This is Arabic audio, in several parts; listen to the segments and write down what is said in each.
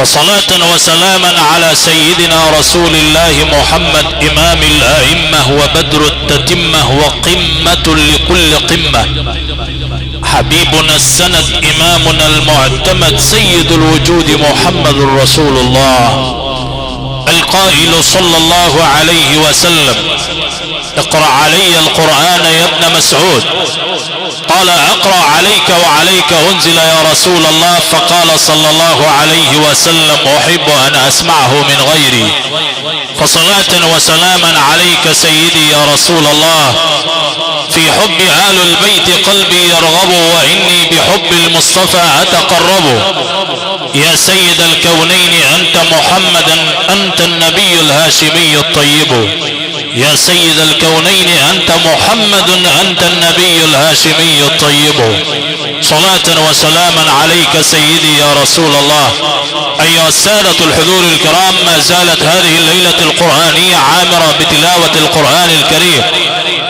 وصلاة وسلاما على سيدنا رسول الله محمد إمام الأئمة وبدر التتمة وقمة لكل قمة، حبيبنا السند إمامنا المعتمد سيد الوجود محمد رسول الله القائل صلى الله عليه وسلم: اقرأ علي القرآن يا ابن مسعود. قال: اقرأ عليك وعليك انزل يا رسول الله. فقال صلى الله عليه وسلم: احب ان اسمعه من غيري. فصلاة وسلاما عليك سيدي يا رسول الله. في حب آل البيت قلبي يرغب، واني بحب المصطفى اتقرب. يا سيد الكونين انت محمدا، انت النبي الهاشمي الطيب. يا سيد الكونين انت محمد، انت النبي الهاشمي الطيب. صلاة وسلاما عليك سيدي يا رسول الله. ايها السادة الحضور الكرام، ما زالت هذه الليلة القرآنية عامرة بتلاوة القرآن الكريم،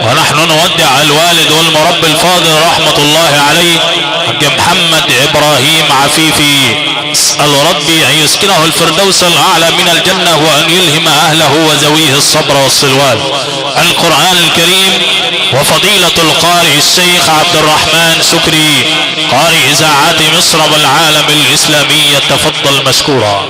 ونحن نودع الوالد والمربي الفاضل رحمة الله عليه حاج محمد ابراهيم عفيفي. اسأل ربي ان يسكنه الفردوس الاعلى من الجنة، وان يلهم اهله وذويه الصبر والصلوان. القرآن الكريم وفضيلة القارئ الشيخ عبد الرحمن سكري قارئ اذاعات مصر والعالم الاسلامي، تفضل مشكورا.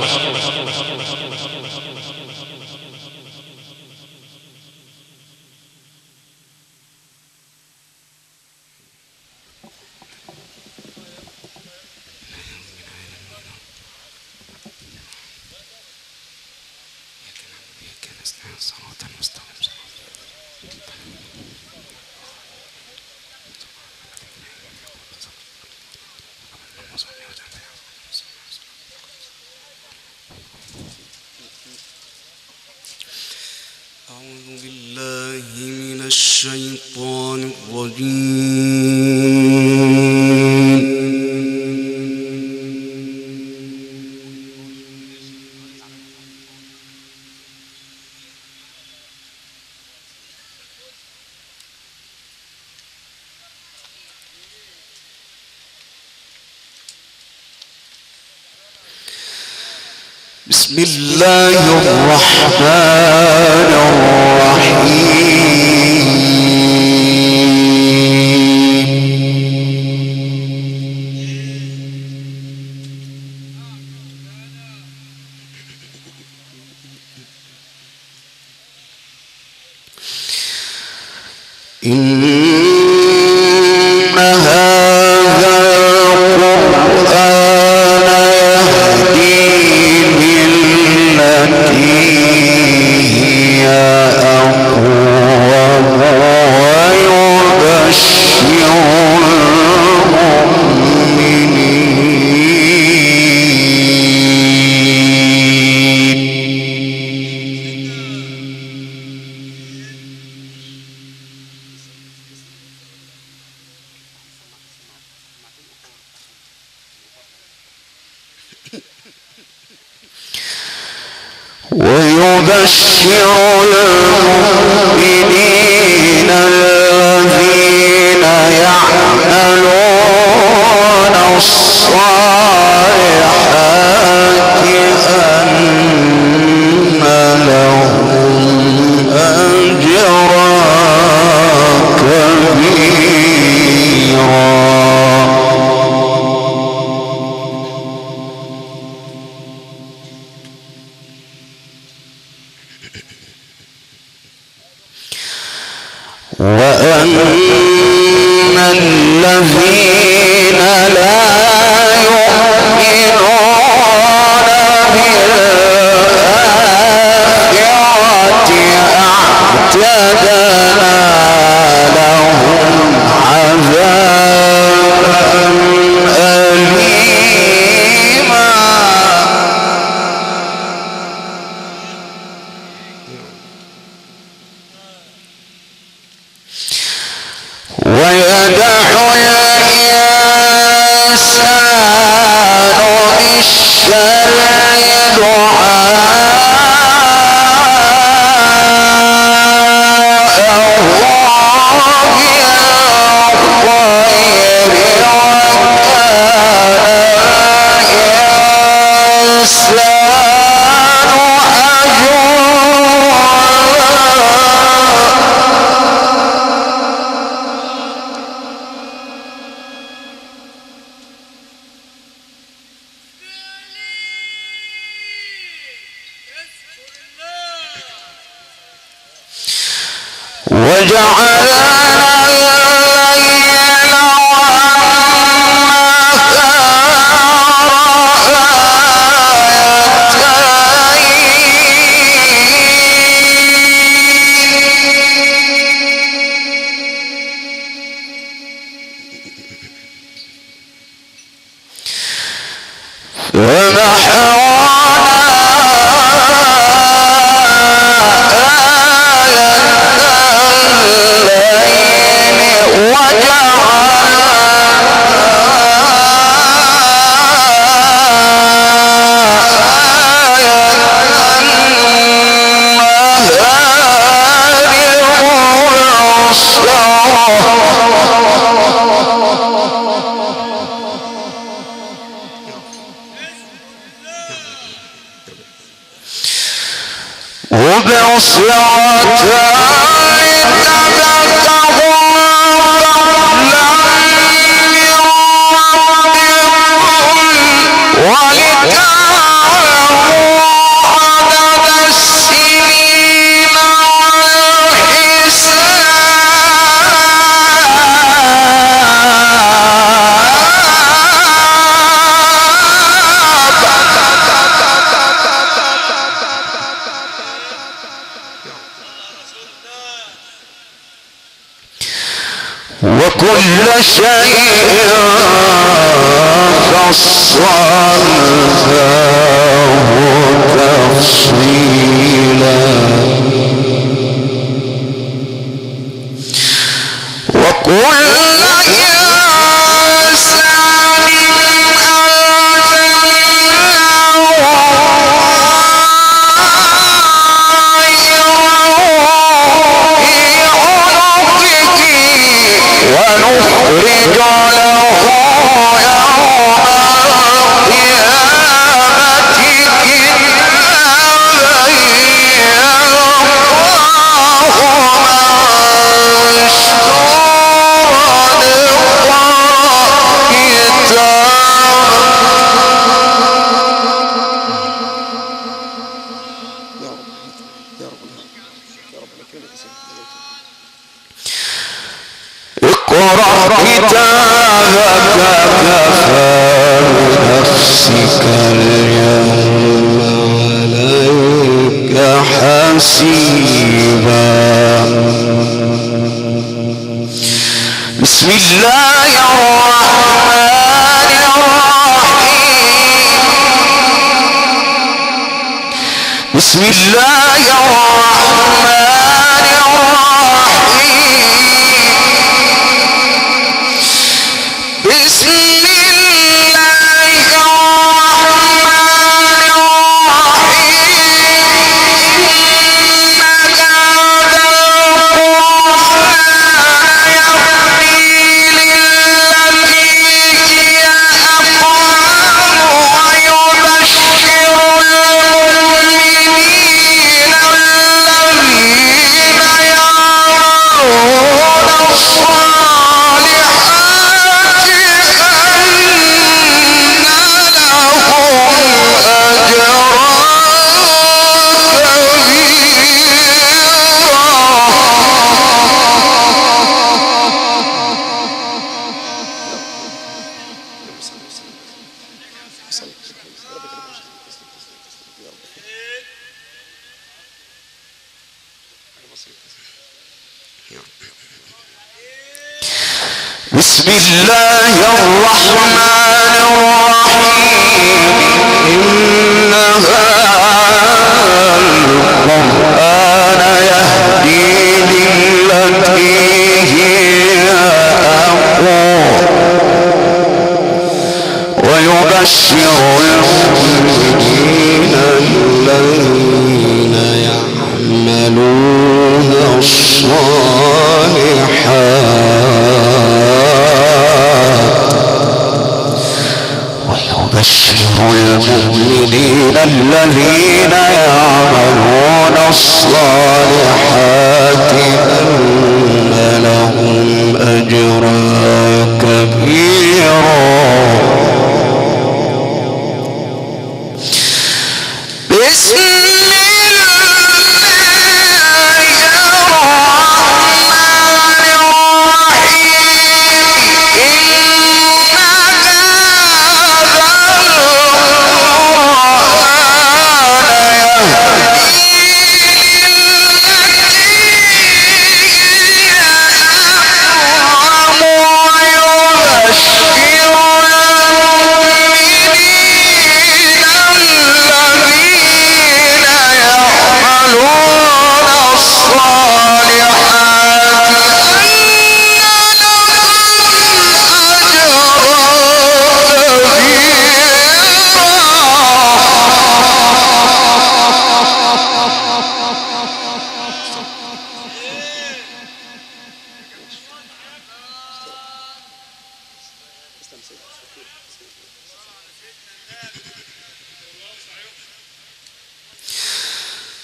أعوذ بالله من الشيطان الرجيم. بسم الله الرحمن الرحيم. إن هذا القرآن يهدي للتي هي أقوم، ويبشر المؤمنين الذين يعملون الصالحات أن لهم أجرا كبيرا. وأن الذين لا يؤمنون بالآخرة أعتدنا لهم عذابا أليما. ويدع الإنسان وكل شيء فصلناه تفصيلا وكل بسم الله الرحمن الرحيم بسم الله الرحمن الرحيم بسم بسم الله الرحمن الرحيم إن هذا القرآن يهدي للتي هي أقوم ويبشر المؤمنين الذين يعملون الصالحات ويبشر المؤمنين الذين يعملون الصالحات أن لهم أجرا كبيرا بسم الله الرحمن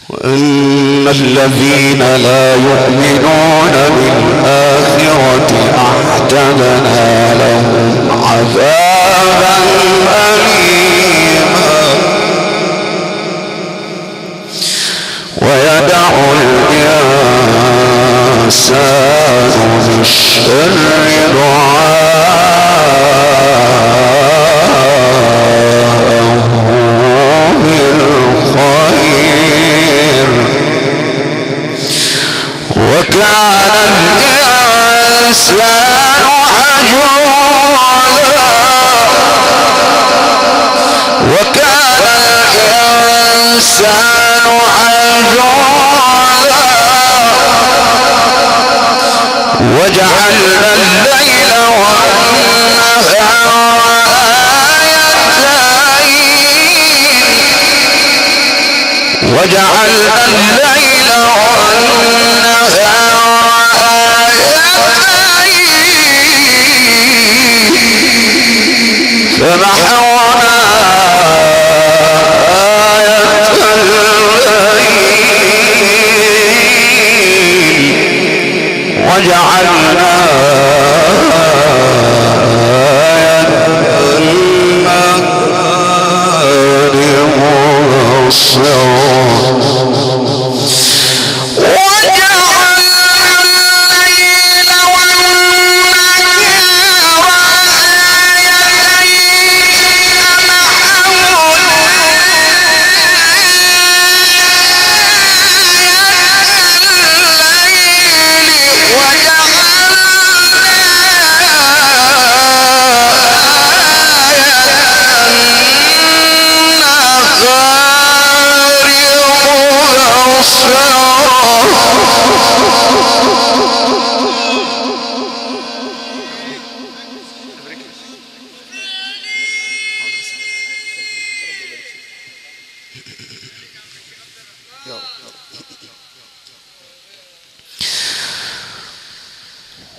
وأن الذين لا يؤمنون بالآخرة أعتدنا لهم عذابا أليما ويدع الإنسان بالشر دعاءه بالخير وكان الإنسان عجولا وكان الإنسان عجولا وجعلنا الليل والنهار آيتين وجعلنا الليل والنهار آيتين فمحونا آية الليل وجعلنا آية النهار مبصرا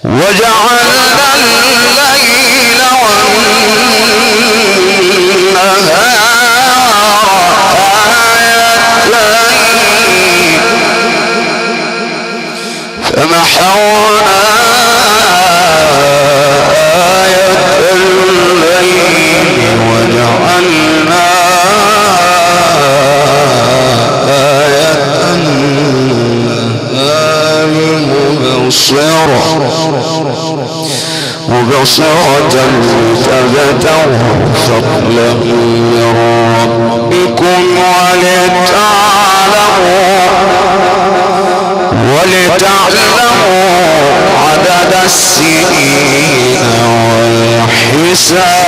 وجعلنا الليل والنهار آيتين فمحونا آية الليل وجعلنا آية النهار مبصرة لتبتغوا فضلا من ربكم ولتعلموا عدد السنين والحساب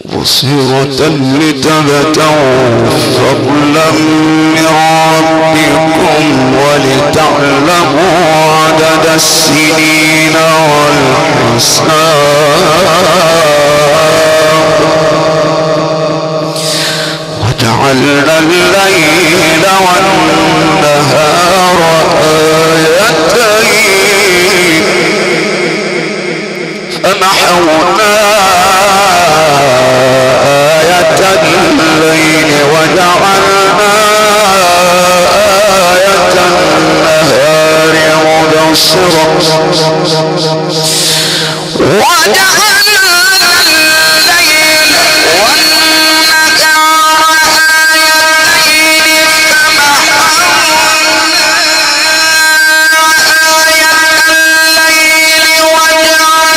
بصيرة لتبتغوا فضلا من ربكم ولتعلموا عدد السنين والحساب وجعلنا الليل والنهار آيتين فمحونا آية الليل وجعلنا آية النهار مبصرا وجعلنا الليل والنهار آيتين فمحونا آية الليل وجعلنا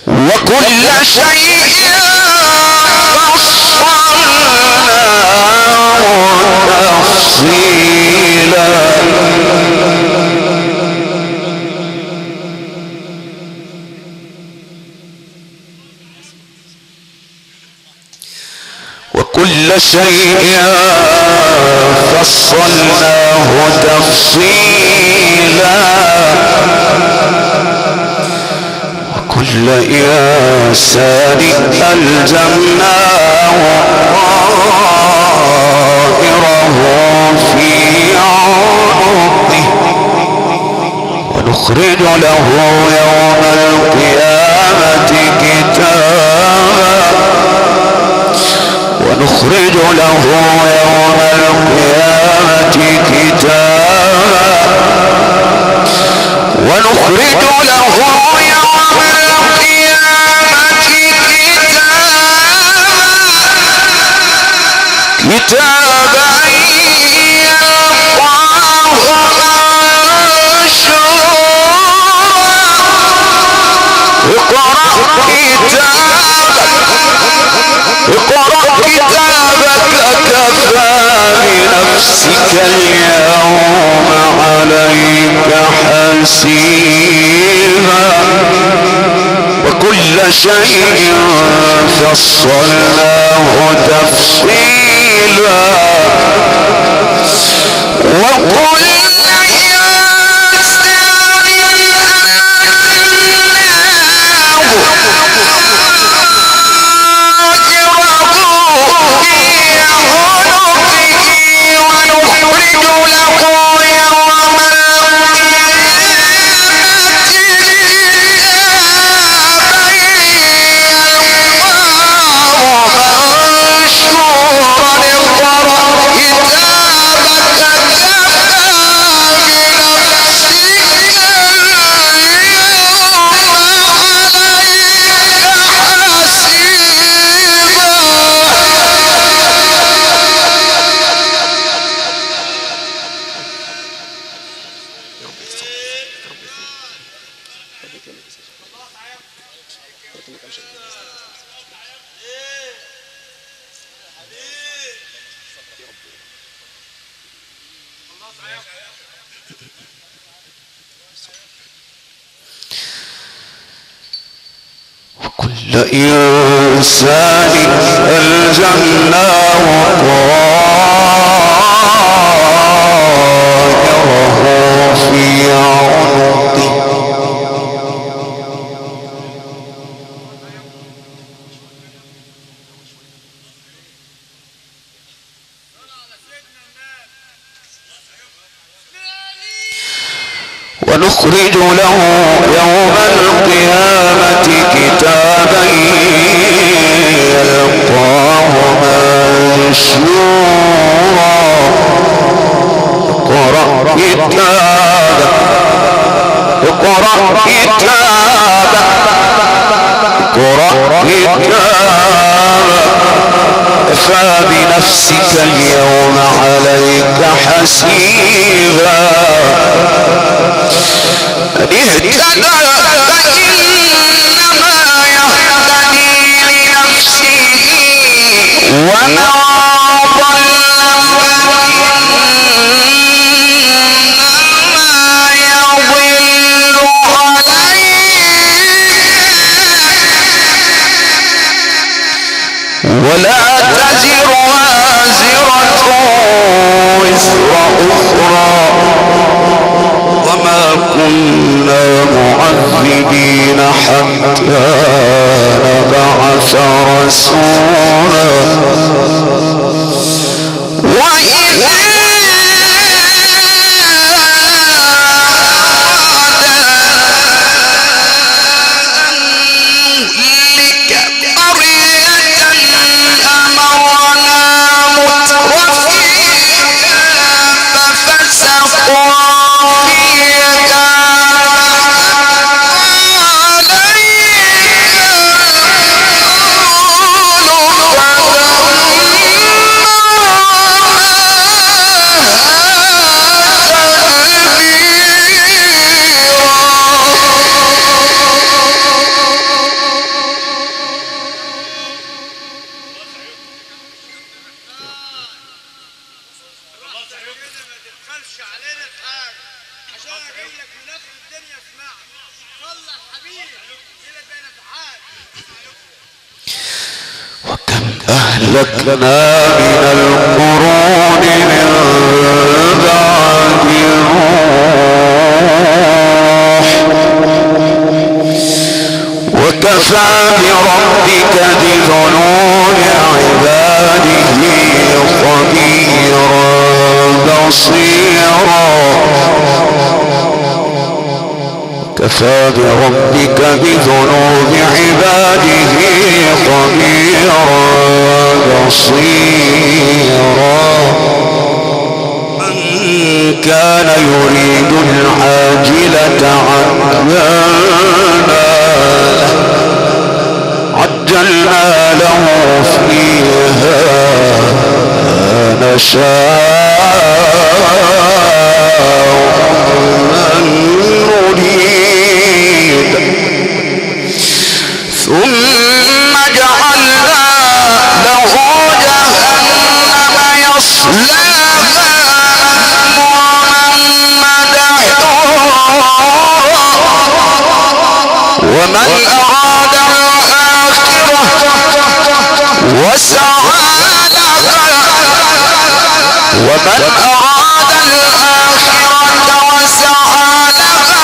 وكل شيء فصلناه تفصيلا وكل شيء فصلناه تفصيلا وكل إنسان ألزمناه طائره في عنقه ونخرج له يوم القيامة كتابا ونخرج له يوم القيامة كتابا ونخرج له يوم القيامة كتابا يلقاه منشورا اقرأ كتابك كفى بنفسك اليوم عليك حسيبا وكل شيء فصلناه تفصيلا وكل وكل إنسان ألزمناه طائره في عنقه ونخرج له يوم القيامة كتابا يلقاه منشورا اقرأ كتابك كفى بنفسك اليوم عليك حسيبا من اهتدى فإنما يهتدي لنفسه ومن ضل فإنما يضل عليه ولا تزر وازرة وزر أخرى أهلكنا من القرون من بعد نوح وكفى بربك بذنوب عباده خبيرا بصيرا كفى بربك بذنوب عباده خبيرا بصيرا من كان يريد العاجلة عجلنا له فيها نشاء من نريد ثم جعلنا له جهنم يصلاها ومن أراد الآخرة وسعى لها ومن أراد الآخرة وسعى لها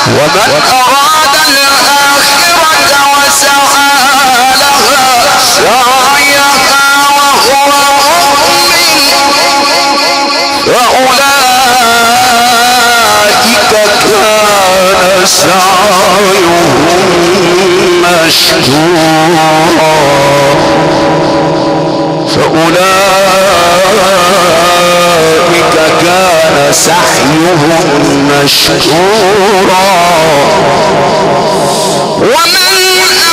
ومن أراد الآخرة وسعى لها سعيها وهو مؤمن فأولئك كان سعيهم مشكورا فأولئك كان سعيهم مشكورا ومن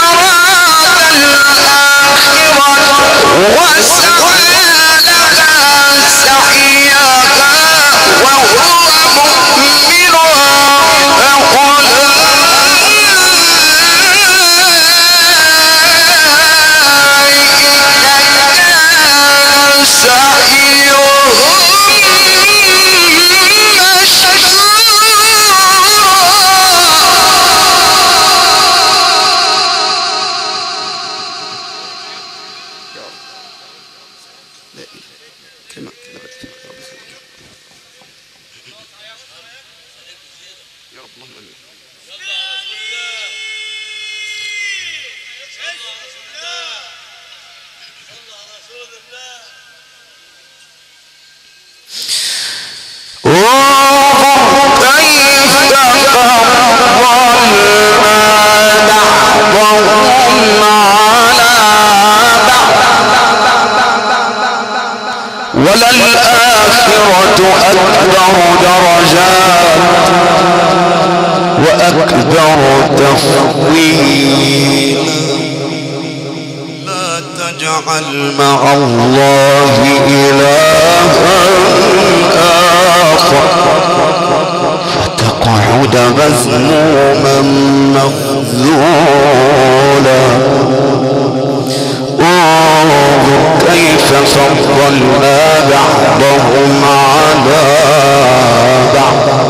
أراد الآخرة وسعى لها سعيها وهو مؤمن وللآخرة أكبر درجات وأكبر تفضيلا لا تجعل مع الله إلها آخر فتقعد مذموما مخذولا انظر كيف فضلنا بعضهم على بعض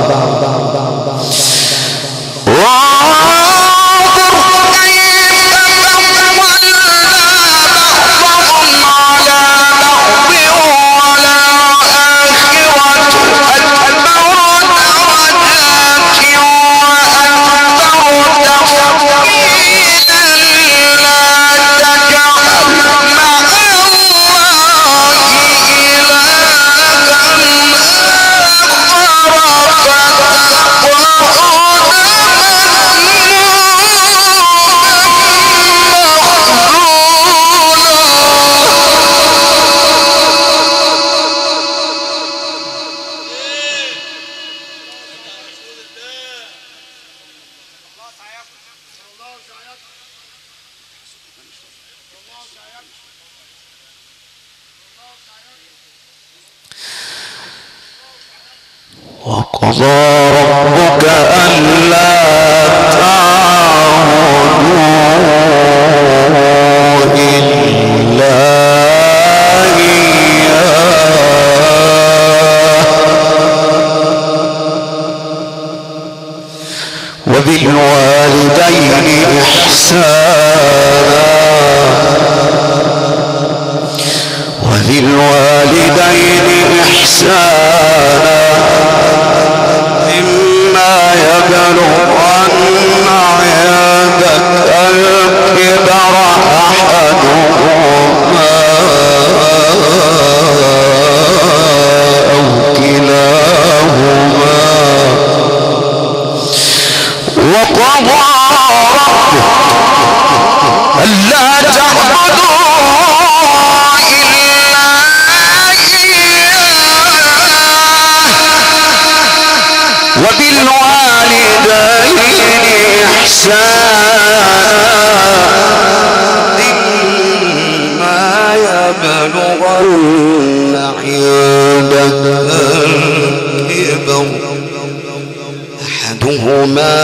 وقضى ربك ألا تعبدوا إلا إياه وبالوالدين إحسانا إما يبلغن عندك الكبر أحدهما أو كلاهما وقضى ربك ألا تعبدوا وبالوالدين إحسانا إما يبلغن عندك الكبر أحدهما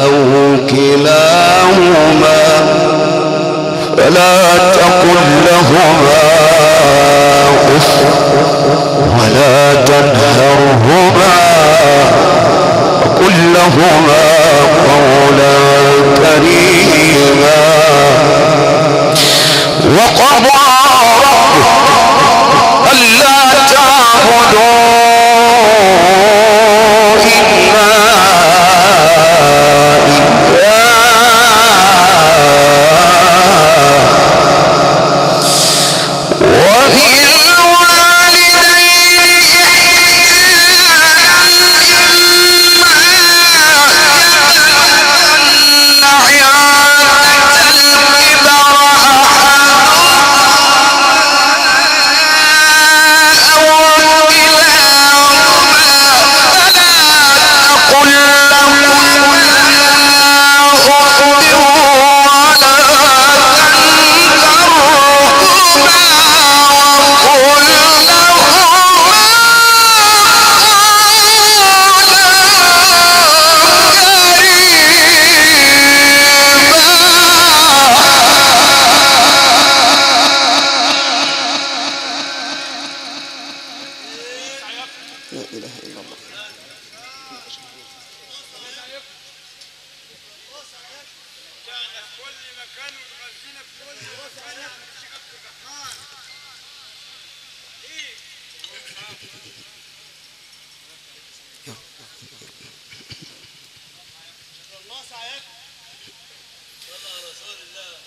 أو كلاهما فلا تقل لهما أف ولا تنهرهما وقل لهما قولا كريما وقضى ربك ألا تعبدوا إلا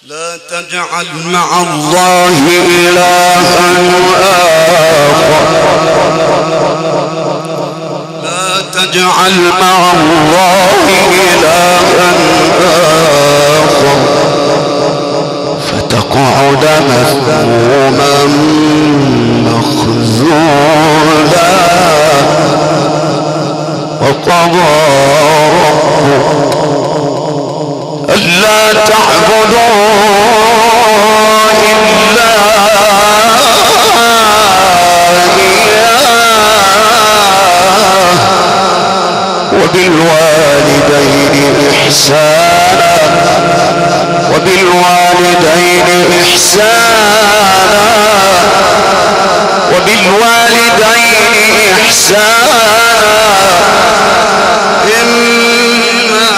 لا تجعل مع الله إلها آخر لا تجعل مع الله إلها آخر فتقعد مذموما مخذولا وقضى ربك ألا تعبدوا إلا إياه وبالوالدين إحسانا وبالوالدين إحسانا إما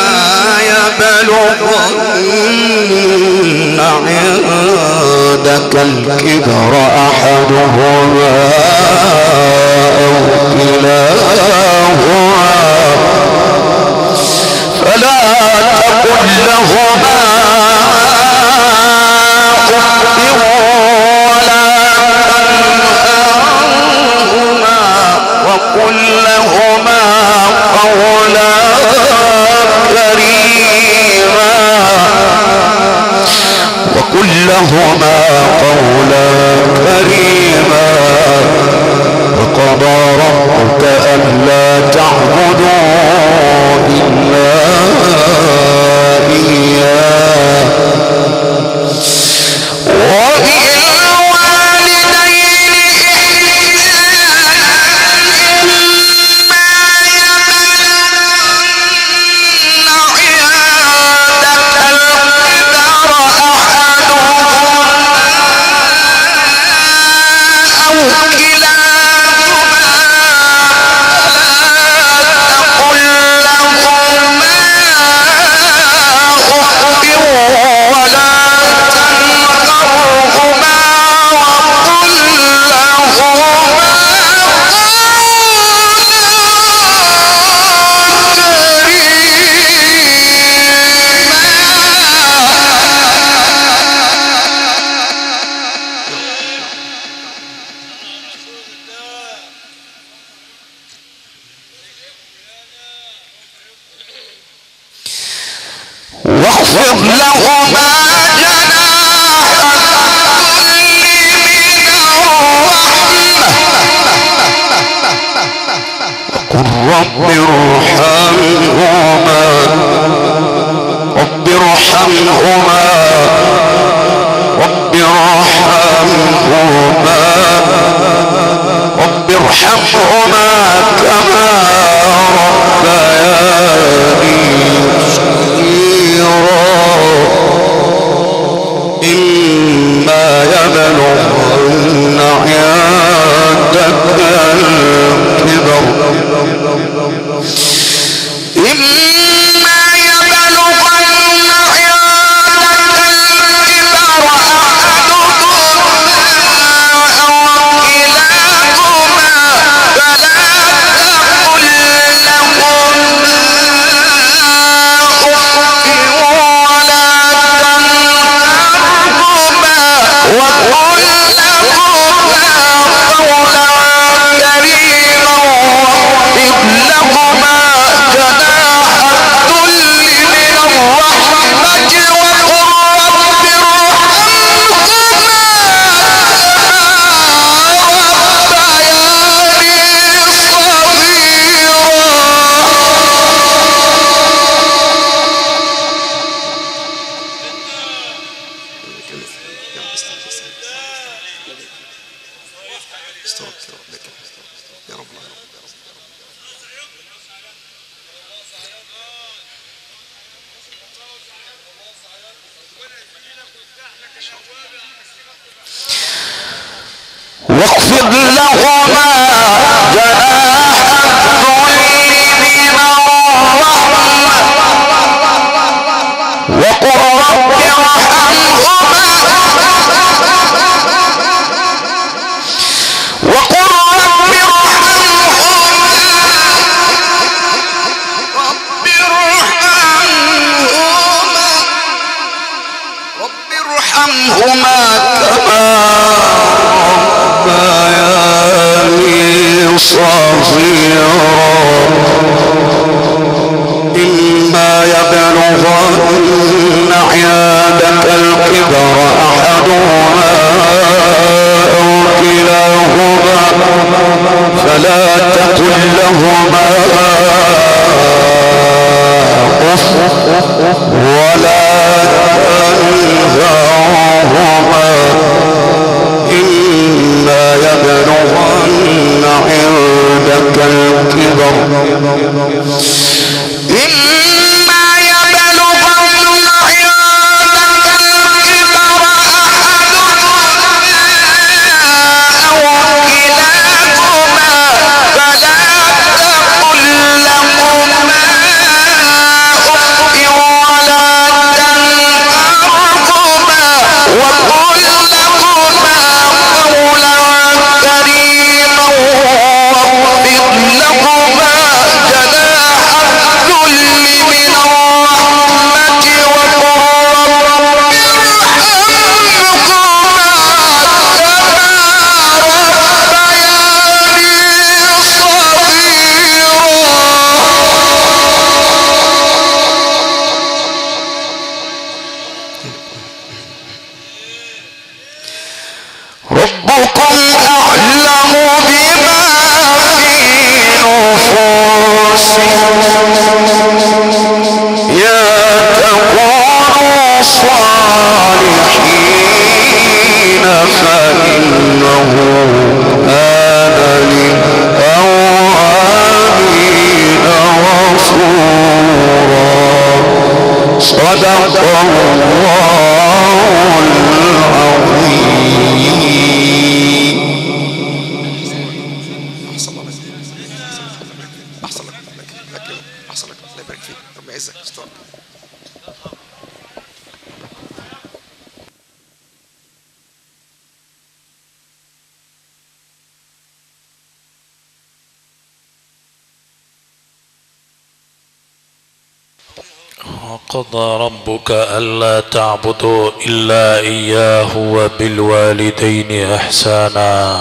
يبلغن عندك الكبر أحدهما أو كلاهما فلا تقل لهما أف ولا تنهرهما وقل لهما قولا كريما وقل لهما قولا كريما وقضى ربك ألا تعبدوا إلا إياه كلاهما واخفض لهما رب ارحمهما رب ارحمهما رب ارحمهما رب ارحمهما كما ربياني صغيرا إما يبلغن عندك الكبر واخفض لهما جناح الذل من الرحمة وقل رب ارحمهما وقل رب ارحمهما كما ربياني صغيرا إما يبلغن عندك الكبر أحدهما أو كلاهما فلا تقل لهما أف ولا تنهرهما إما يبلغن عندك الكبر وقضى ربك ألا تعبدوا إلا إياه وبالوالدين إحسانا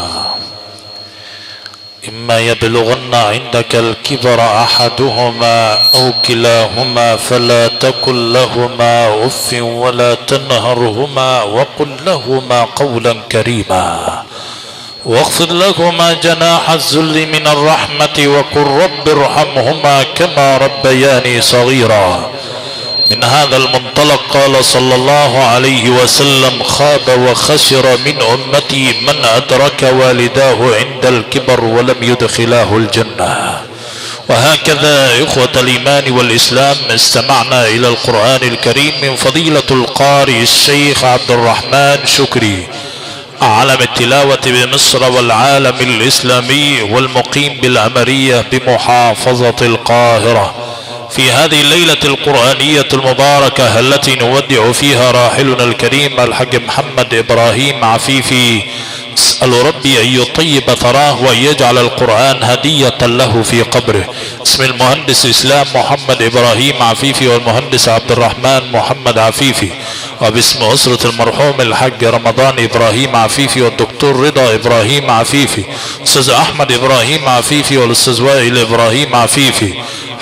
إما يبلغن عندك الكبر أحدهما أو كلاهما فلا تقل لهما أف ولا تنهرهما وقل لهما قولا كريما واخفض لهما جناح الذل من الرحمة وقل رب ارحمهما كما ربياني صغيرا. من هذا المنطلق قال صلى الله عليه وسلم: خاب وخسر من أمتي من أدرك والداه عند الكبر ولم يدخلاه الجنة. وهكذا إخوة الإيمان والإسلام استمعنا إلى القرآن الكريم من فضيلة القارئ الشيخ عبد الرحمن شكري، عالم التلاوة بمصر والعالم الإسلامي والمقيم بالعمرية بمحافظة القاهرة، في هذه الليلة القرآنية المباركة التي نودع فيها راحلنا الكريم الحاج محمد إبراهيم عفيفي. اسأل ربي أن يطيب ثراه وأن يجعل القرآن هدية له في قبره. اسم المهندس إسلام محمد إبراهيم عفيفي والمهندس عبد الرحمن محمد عفيفي، وباسم أسرة المرحوم الحاج رمضان إبراهيم عفيفي والدكتور رضا إبراهيم عفيفي، أستاذ أحمد إبراهيم عفيفي والأستاذ وائل إبراهيم عفيفي،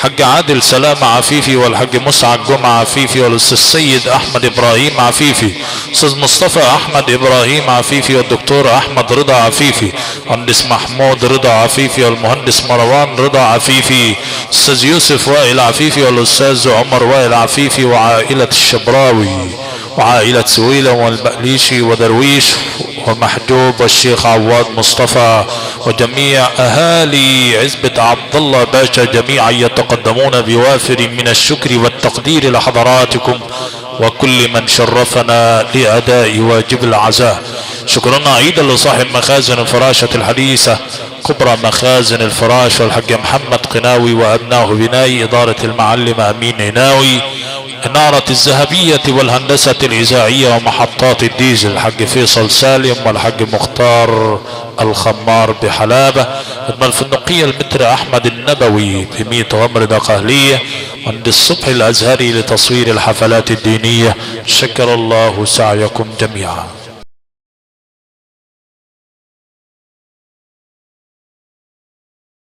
حاج عادل سلام عفيفي والحاج مسعد جمعة عفيفي والأستاذ سيد أحمد إبراهيم عفيفي، أستاذ مصطفى أحمد إبراهيم عفيفي والدكتور أحمد رضا عفيفي، مهندس محمود رضا عفيفي والمهندس مروان رضا عفيفي، أستاذ يوسف وائل عفيفي والأستاذ عمر وائل عفيفي وعائلة الشبراوي وعائلة سويلة والبقليشي ودرويش ومحجوب والشيخ عواد مصطفى وجميع أهالي عزبة عبد الله باشا جميعا يتقدمون بوافر من الشكر والتقدير لحضراتكم وكل من شرفنا لأداء واجب العزاء. شكرنا أيضا لصاحب مخازن الفراشة الحديثة كبرى مخازن الفراش والحاج محمد قناوي وأبناه بناي إدارة المعلم أمين عناوي، إنارة الذهبية والهندسة الإذاعية ومحطات الديزل الحاج فيصل سالم والحاج مختار الخمار بحلابة، ثم الفندقية المتر أحمد النبوي بميت غمر دقهلية، عند الصبح الأزهري لتصوير الحفلات الدينية. شكر الله سعيكم جميعا.